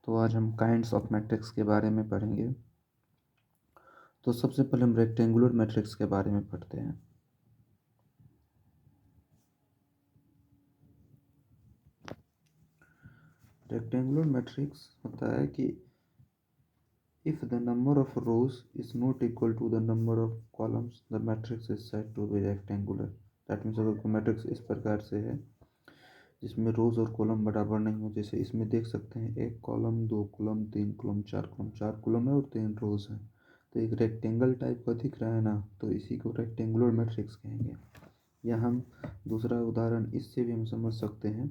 तो आज हम काइंड्स ऑफ मैट्रिक्स के बारे में पढ़ेंगे। तो सबसे पहले हम रेक्टेंगुलर मैट्रिक्स के बारे में पढ़ते हैं। रेक्टेंगुलर मैट्रिक्स होता है कि if the number of rows is not equal to the number of columns, the matrix is said to be rectangular. That means अगर कोई मैट्रिक्स इस प्रकार से है जिसमें रोज और कॉलम बराबर नहीं हो, जैसे इसमें देख सकते हैं एक कॉलम, दो कॉलम, तीन कॉलम, चार कॉलम है और तीन रोज है, तो एक रेक्टेंगल टाइप का दिख रहा है ना, तो इसी को रेक्टेंगुलर मैट्रिक्स कहेंगे। या हम दूसरा उदाहरण इससे भी हम समझ सकते हैं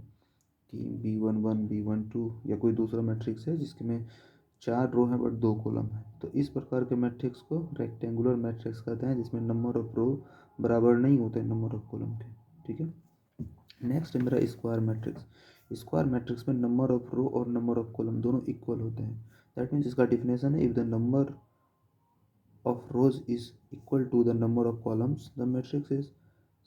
कि B11 B12 या कोई दूसरा मैट्रिक्स है जिसमें 4 रो है बट 2 कॉलम है, तो इस प्रकार के मैट्रिक्स को रेक्टेंगुलर मैट्रिक्स कहते हैं जिसमें नंबर ऑफ रो बराबर नहीं होते नंबर ऑफ कॉलम के। ठीक है, नेक्स्ट है मेरा स्क्वायर मैट्रिक्स। स्क्वायर मैट्रिक्स में नंबर ऑफ रो और नंबर ऑफ कॉलम दोनों इक्वल होते हैं। दैट मीन्स इसका डिफिनेशन है, if the number of rows is equal to the number of columns the matrix is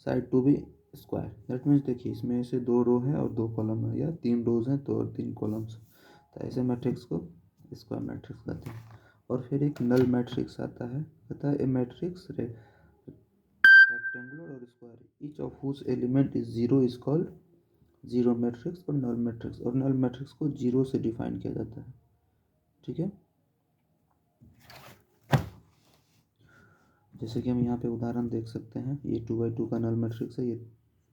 said to be square. That means देखिए इसमें से 2 रो हैं और 2 कॉलम है, या 3 रोज हैं तो और 3 कॉलम्स, तो ऐसे मैट्रिक्स को स्क्वायर मैट्रिक्स कहते हैं। और फिर एक नल मैट्रिक्स आता है, कहता है ए मैट्रिक्स रेक्टेंगुलर और square each of whose element is zero is called zero matrix और नल मैट्रिक्स। और नल मैट्रिक्स को जीरो से डिफाइन किया जाता है। ठीक है, जैसे कि हम यहाँ पे उदाहरण देख सकते हैं, ये 2x2 का नल मैट्रिक्स है, ये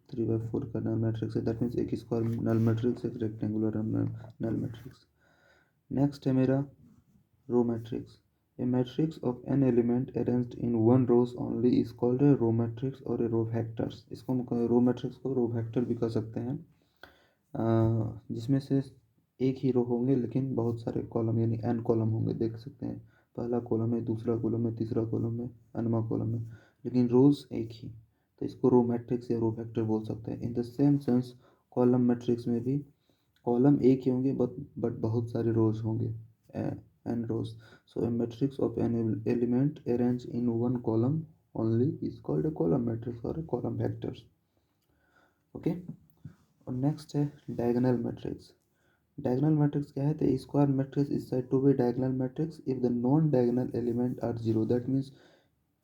3x4 का नल मैट्रिक्स है। दैट मीन्स एक स्क्वायर नल मैट्रिक्स, एक रेक्टेंगुलर नल मैट्रिक्स। नेक्स्ट है मेरा row matrix. A matrix of n element arranged in one rows only is called a row matrix और a row vectors. इसको हम row matrix को row vector भी कह सकते हैं, जिसमें से एक ही रो होंगे लेकिन बहुत सारे कॉलम यानी एन कॉलम होंगे। देख सकते हैं पहला कॉलम है, दूसरा कॉलम है, तीसरा कॉलम है, अनवा कॉलम है, लेकिन रोज एक ही, तो इसको रो मैट्रिक्स या रो वेक्टर बोल सकते हैं। In the same sense column matrix में भी कॉलम एक ही होंगे बट बहुत सारे रोज होंगे, n rows. So a matrix of n element arrange in one column only is called a column matrix और ए कॉलम वेक्टर्स। ओके, और next है डायगोनल मैट्रिक्स। डायगोनल मैट्रिक्स क्या है, तो square matrix is said to be diagonal matrix if the non diagonal element are zero. That means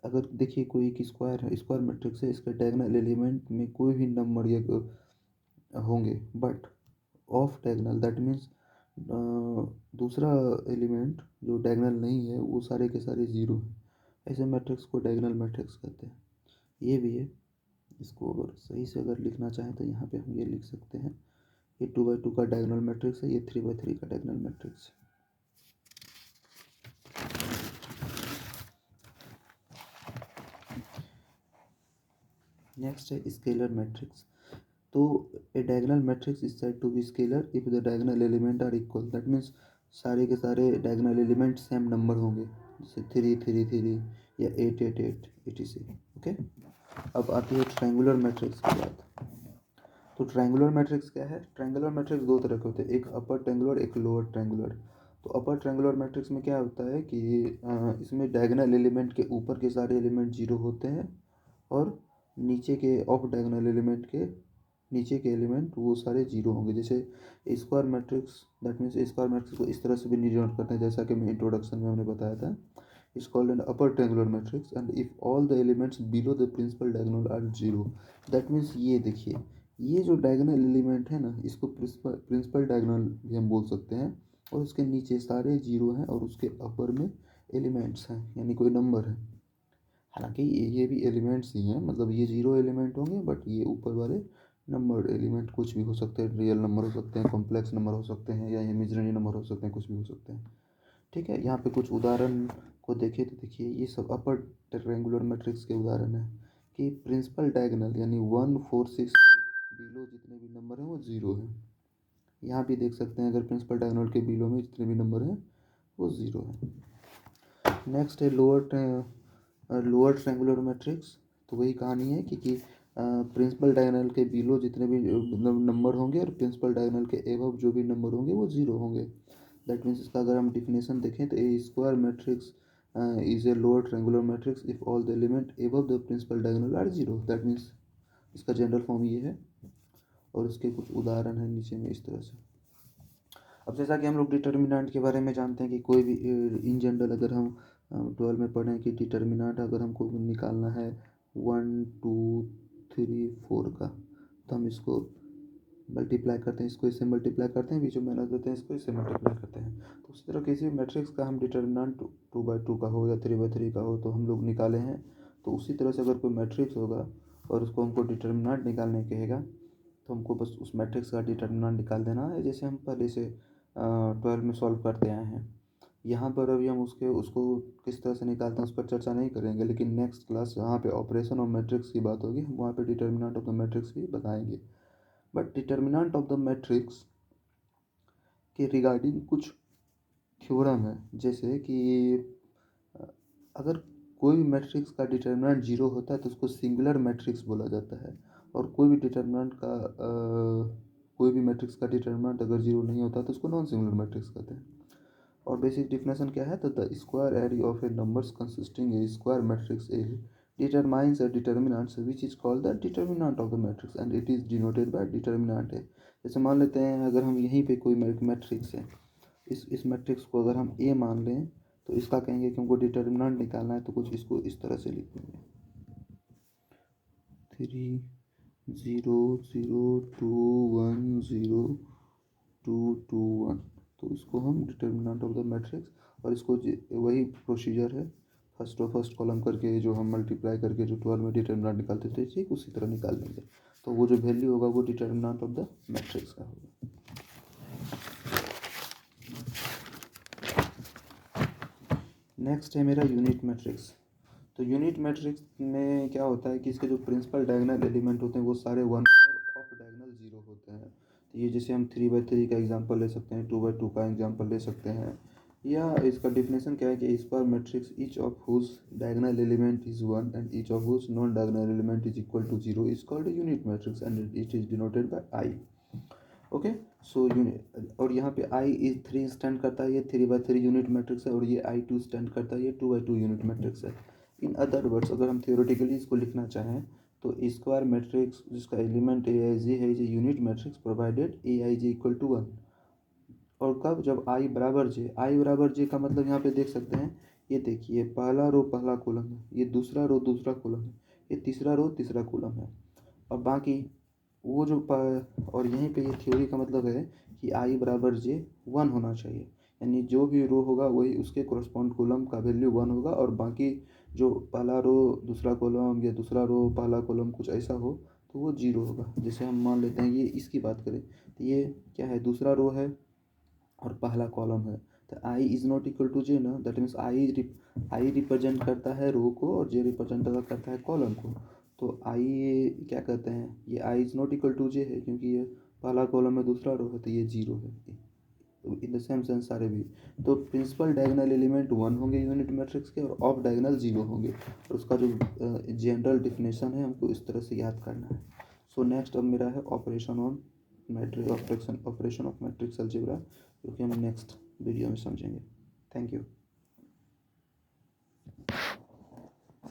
अगर देखिए कोई एक स्क्वायर है, स्क्वायर मैट्रिक्स है, इसके डायगोनल एलिमेंट में कोई भी नंबर या होंगे but of diagonal, that means दूसरा एलिमेंट जो डायगोनल नहीं है वो सारे के सारे जीरो हैं, ऐसे मैट्रिक्स को डायगोनल मैट्रिक्स कहते हैं। ये भी है, इसको अगर सही से अगर लिखना चाहें तो यहाँ पे हम ये लिख सकते हैं, ये 2x2 का डायगोनल मैट्रिक्स है, ये 3x3 का डायगोनल मैट्रिक्स है। नेक्स्ट है स्केलर मैट्रिक्स। तो a diagonal matrix is said to be scalar if the diagonal element are equal. That means सारे के सारे डायगोनल एलिमेंट सेम नंबर होंगे, जैसे 3 3 3 या 8 8 8 etc। ओके, अब आती है ट्रायंगुलर मैट्रिक्स की बात। तो ट्रायंगुलर मैट्रिक्स क्या है, ट्रायंगुलर मैट्रिक्स दो तरह के होते हैं, एक अपर ट्रायंगुलर एक लोअर ट्रायंगुलर। तो अपर ट्रायंगुलर मैट्रिक्स में क्या होता है कि इसमें डायगोनल एलिमेंट के ऊपर के सारे एलिमेंट जीरो होते हैं और नीचे के ऑफ डायगोनल एलिमेंट के नीचे के एलिमेंट वो सारे जीरो होंगे। जैसे square matrix, that means square matrix को इस तरह से भी डिनोट करते हैं जैसा कि मैं इंट्रोडक्शन में हमने बताया था, is called an upper triangular matrix and if all the elements below the principal diagonal are zero. That means ये देखिए, ये जो डायगोनल एलिमेंट है ना, इसको प्रिंसिपल डायगोनल भी हम बोल सकते हैं, और उसके नीचे सारे जीरो हैं और उसके अपर में एलिमेंट्स हैं यानी कोई नंबर है। हालांकि ये भी एलिमेंट्स ही हैं, मतलब ये जीरो एलिमेंट होंगे बट ये ऊपर वाले नंबर एलिमेंट कुछ भी हो सकते हैं, रियल नंबर हो सकते हैं, कॉम्प्लेक्स नंबर हो सकते हैं, या इमेजिनरी नंबर हो सकते हैं, कुछ भी हो सकते हैं। ठीक है, यहाँ पे कुछ उदाहरण को देखें तो देखिए ये सब अपर ट्रायंगुलर मैट्रिक्स के उदाहरण है कि प्रिंसिपल डायगोनल यानी 1 4 6 के बिलो जितने भी नंबर हैं वो जीरो हैं। यहाँ भी देख सकते हैं अगर प्रिंसिपल डायगोनल के बिलो में जितने भी नंबर हैं वो जीरो हैं। नेक्स्ट है लोअर ट्रायंगुलर मैट्रिक्स। तो वही कहानी है कि प्रिंसिपल डायगोनल के बिलो जितने भी नंबर होंगे और प्रिंसिपल डायगोनल के एबव जो भी नंबर होंगे वो जीरो होंगे। दैट मीन्स इसका अगर हम डिफिनेशन देखें तो a square matrix is a lower triangular matrix if all the element above the principal diagonal are zero. That means इसका जनरल फॉर्म ये है, और इसके कुछ उदाहरण हैं नीचे में इस तरह से। अब जैसा कि हम लोग डिटर्मिनेंट के बारे में जानते हैं कि कोई भी इन जनरल अगर हम 12 में पढ़ें कि डिटर्मिनेंट अगर हमको निकालना है 1 2 3 4 का, तो हम इसको मल्टीप्लाई करते हैं, इसको इससे मल्टीप्लाई करते हैं, बीच में माइनस देते हैं, इसको इससे मल्टीप्लाई करते हैं। तो उसी तरह किसी मैट्रिक्स का हम डिटर्मिनेंट 2/2 का हो या 3/3 का हो तो हम लोग निकाले हैं। तो उसी तरह से अगर कोई मैट्रिक्स होगा और उसको हमको डिटर्मिनेंट निकालने कहेगा तो हमको बस उस मैट्रिक्स का डिटर्मिनेंट निकाल देना है, जैसे हम पहले से 12 में सॉल्व करते आए हैं। यहाँ पर अभी हम उसको किस तरह से निकालते हैं उस पर चर्चा नहीं करेंगे, लेकिन नेक्स्ट क्लास जहाँ पे ऑपरेशन ऑफ मैट्रिक्स की बात होगी हम वहाँ पे डिटर्मिनेंट ऑफ द मैट्रिक्स भी बताएंगे। But determinant of the matrix के रिगार्डिंग कुछ थ्योरम है, जैसे कि अगर कोई भी मैट्रिक्स का डिटर्मिनेंट जीरो होता है तो उसको सिंगुलर मैट्रिक्स बोला जाता है, और कोई भी मैट्रिक्स का डिटर्मिनेंट अगर जीरो नहीं होता तो उसको नॉन सिंगुलर मैट्रिक्स कहते हैं। और बेसिक डिफिनेशन क्या है, तो the square array of A numbers consisting A square matrix A determines a determinant which is called the determinant of the matrix and it is denoted by determinant है। जैसे मान लेते हैं अगर हम यहीं पे कोई मैट्रिक्स है, इस मैट्रिक्स को अगर हम ए मान लें तो इसका कहेंगे कि हमको डिटर्मिनेंट निकालना है, तो कुछ इसको इस तरह से लिख देंगे 3 0 0 2 1 0 2 2 1। तो इसको हम डिटर्मिनेंट ऑफ द मैट्रिक्स, और इसको वही प्रोसीजर है फर्स्ट कॉलम करके जो हम मल्टीप्लाई करके जो 12 में डिटर्मिनेंट निकालते थे ठीक उसी तरह निकाल देंगे। तो वो जो वैल्यू होगा वो डिटर्मिनेंट ऑफ द मैट्रिक्स का होगा। नेक्स्ट है मेरा यूनिट मैट्रिक्स। तो यूनिट मैट्रिक्स में क्या होता है कि इसके जो प्रिंसिपल डायगोनल एलिमेंट होते हैं वो सारे 1 और ऑफ डायगोनल 0 होते हैं। तो ये जैसे हम 3/3 का एग्जांपल ले सकते हैं, 2/2 का एग्जांपल ले सकते हैं, या इसका डिफिनेशन क्या है कि square matrix each of whose diagonal element is 1 and each of whose non diagonal element is equal to 0 is called unit matrix and it is denoted by I. Okay, so unit, और यहाँ पे I is 3 stand करता है, ये 3/3 unit matrix है, और ये आई 2 stand करता है, ये 2/2 यूनिट मैट्रिक्स है। इन अदर वर्ड्स अगर हम थियोरेटिकली इसको लिखना चाहें तो स्क्वायर मैट्रिक्स जिसका एलिमेंट ए आई जे है is a unit matrix provided a i j equal to 1। और कब, जब आई बराबर जे का मतलब यहाँ पे देख सकते हैं, ये देखिए पहला रो पहला कॉलम है, ये दूसरा रो दूसरा कॉलम है, ये तीसरा रो तीसरा कॉलम है, और बाकी वो जो और यहीं पे ये थ्योरी का मतलब है कि आई बराबर जे 1 होना चाहिए, यानी जो भी रो होगा वही उसके कोरस्पॉन्ड कॉलम का वैल्यू 1 होगा, और बाकी जो पहला रो दूसरा कॉलम या दूसरा रो पहला कॉलम कुछ ऐसा हो तो वो 0 होगा। जैसे हम मान लेते हैं ये इसकी बात करें तो ये क्या है, दूसरा रो है और पहला कॉलम है, तो I is not equal to जे ना, दैट मीन्स आई रिप्रेजेंट करता है रो को और जे रिप्रेजेंट करता है कॉलम को। तो आई ये क्या कहते हैं, ये I is not equal to जे है क्योंकि ये पहला कॉलम में दूसरा रो है तो ये 0 है। इन द सेम सेंस सारे भी, तो प्रिंसिपल डायगोनल एलिमेंट 1 होंगे यूनिट मैट्रिक्स के और ऑफ डायगोनल 0 होंगे, और उसका जो जनरल डिफिनेशन है हमको इस तरह से याद करना है। सो नेक्स्ट अब मेरा है ऑपरेशन ऑफ मैट्रिक्स अलजेब्रा, जो कि हम नेक्स्ट वीडियो में समझेंगे। Thank you.